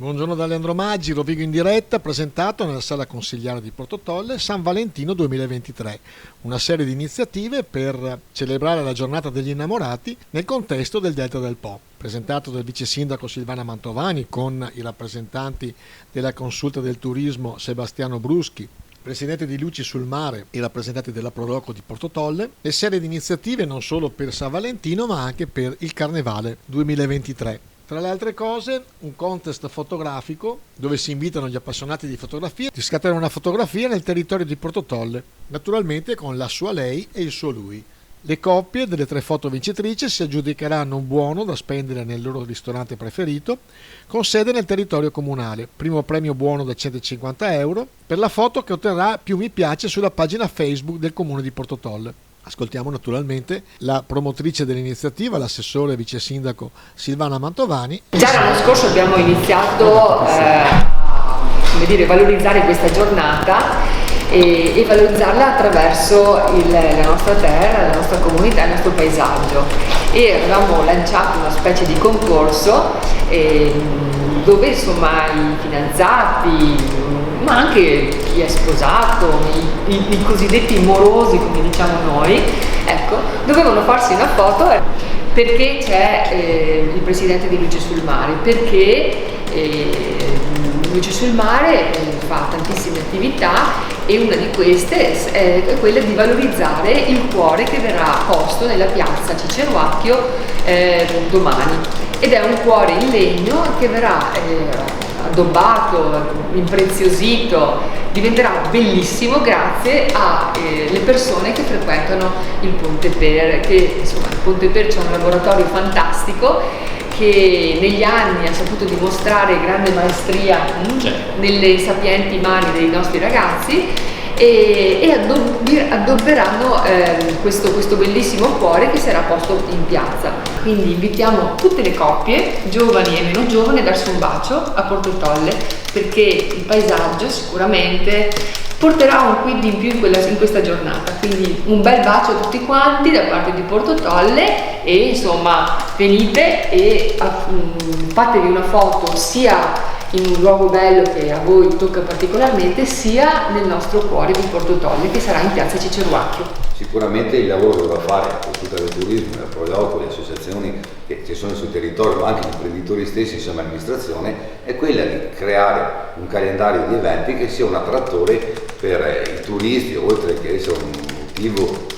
Buongiorno da Leandro Maggi, Rovigo in diretta, presentato nella sala consigliare di Porto Tolle San Valentino 2023, una serie di iniziative per celebrare la giornata degli innamorati nel contesto del Delta del Po, presentato dal vice sindaco Silvana Mantovani con i rappresentanti della Consulta del Turismo Sebastiano Bruschi, presidente di Luci sul Mare e rappresentanti della Proloco di Porto Tolle, e serie di iniziative non solo per San Valentino ma anche per il Carnevale 2023. Tra le altre cose, un contest fotografico dove si invitano gli appassionati di fotografia a scattare una fotografia nel territorio di Porto Tolle, naturalmente con la sua lei e il suo lui. Le coppie delle 3 foto vincitrici si aggiudicheranno un buono da spendere nel loro ristorante preferito, con sede nel territorio comunale. Primo premio buono da 150 euro per la foto che otterrà più mi piace sulla pagina Facebook del comune di Porto Tolle. Ascoltiamo naturalmente la promotrice dell'iniziativa, l'assessore e vice sindaco Silvana Mantovani. Già l'anno scorso abbiamo iniziato a valorizzare questa giornata e valorizzarla attraverso la nostra terra, la nostra comunità, il nostro paesaggio, e avevamo lanciato una specie di concorso dove insomma i fidanzati, ma anche chi è sposato, i cosiddetti morosi come diciamo noi, ecco, dovevano farsi una foto perché c'è il presidente di Luci sul Mare, perché Luci sul Mare fa tantissime attività e una di queste è quella di valorizzare il cuore che verrà posto nella piazza Ciceruacchio domani, ed è un cuore in legno che verrà addobbato, impreziosito, diventerà bellissimo grazie alle persone che frequentano il Ponte Per, che insomma il Ponte Per c'è un laboratorio fantastico che negli anni ha saputo dimostrare grande maestria nelle sapienti mani dei nostri ragazzi, e addobberanno questo bellissimo cuore che sarà posto in piazza. Quindi invitiamo tutte le coppie, giovani e meno giovani, a darsi un bacio a Porto Tolle, perché il paesaggio sicuramente porterà un quid in più in questa giornata. Quindi un bel bacio a tutti quanti da parte di Porto Tolle, e insomma venite e fatevi una foto sia in un luogo bello che a voi tocca particolarmente, sia nel nostro cuore di Porto Tolle, che sarà in piazza Ciceruacchio. Sicuramente il lavoro che va a fare la Consulta del Turismo, la Proloco, le associazioni che sono sul territorio, ma anche gli imprenditori stessi insieme all'amministrazione, è quella di creare un calendario di eventi che sia un attrattore per i turisti, oltre che essere un motivo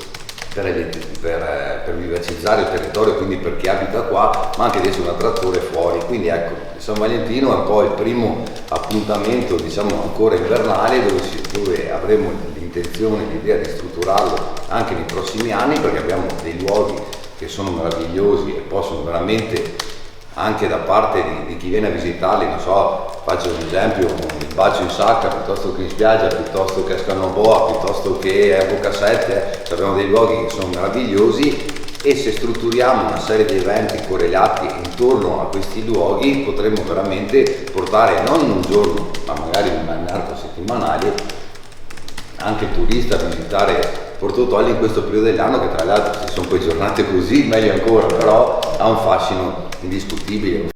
per vivacizzare il territorio, quindi per chi abita qua, ma anche di essere un attrattore fuori. Quindi ecco, San Valentino è un po' il primo appuntamento, diciamo, ancora invernale, dove avremo l'intenzione, l'idea di strutturarlo anche nei prossimi anni, perché abbiamo dei luoghi che sono meravigliosi e possono veramente, anche da parte di chi viene a visitarli, non so, faccio un esempio, il Bacio in Sacca piuttosto che in spiaggia, piuttosto che a Scannonboa, piuttosto che a Boccasette, abbiamo dei luoghi che sono meravigliosi, e se strutturiamo una serie di eventi correlati intorno a questi luoghi potremmo veramente portare non in un giorno, ma magari in un arco settimanale, anche il turista a visitare Porto Tolle in questo periodo dell'anno, che tra l'altro se sono poi giornate così meglio ancora, però ha un fascino indiscutibile.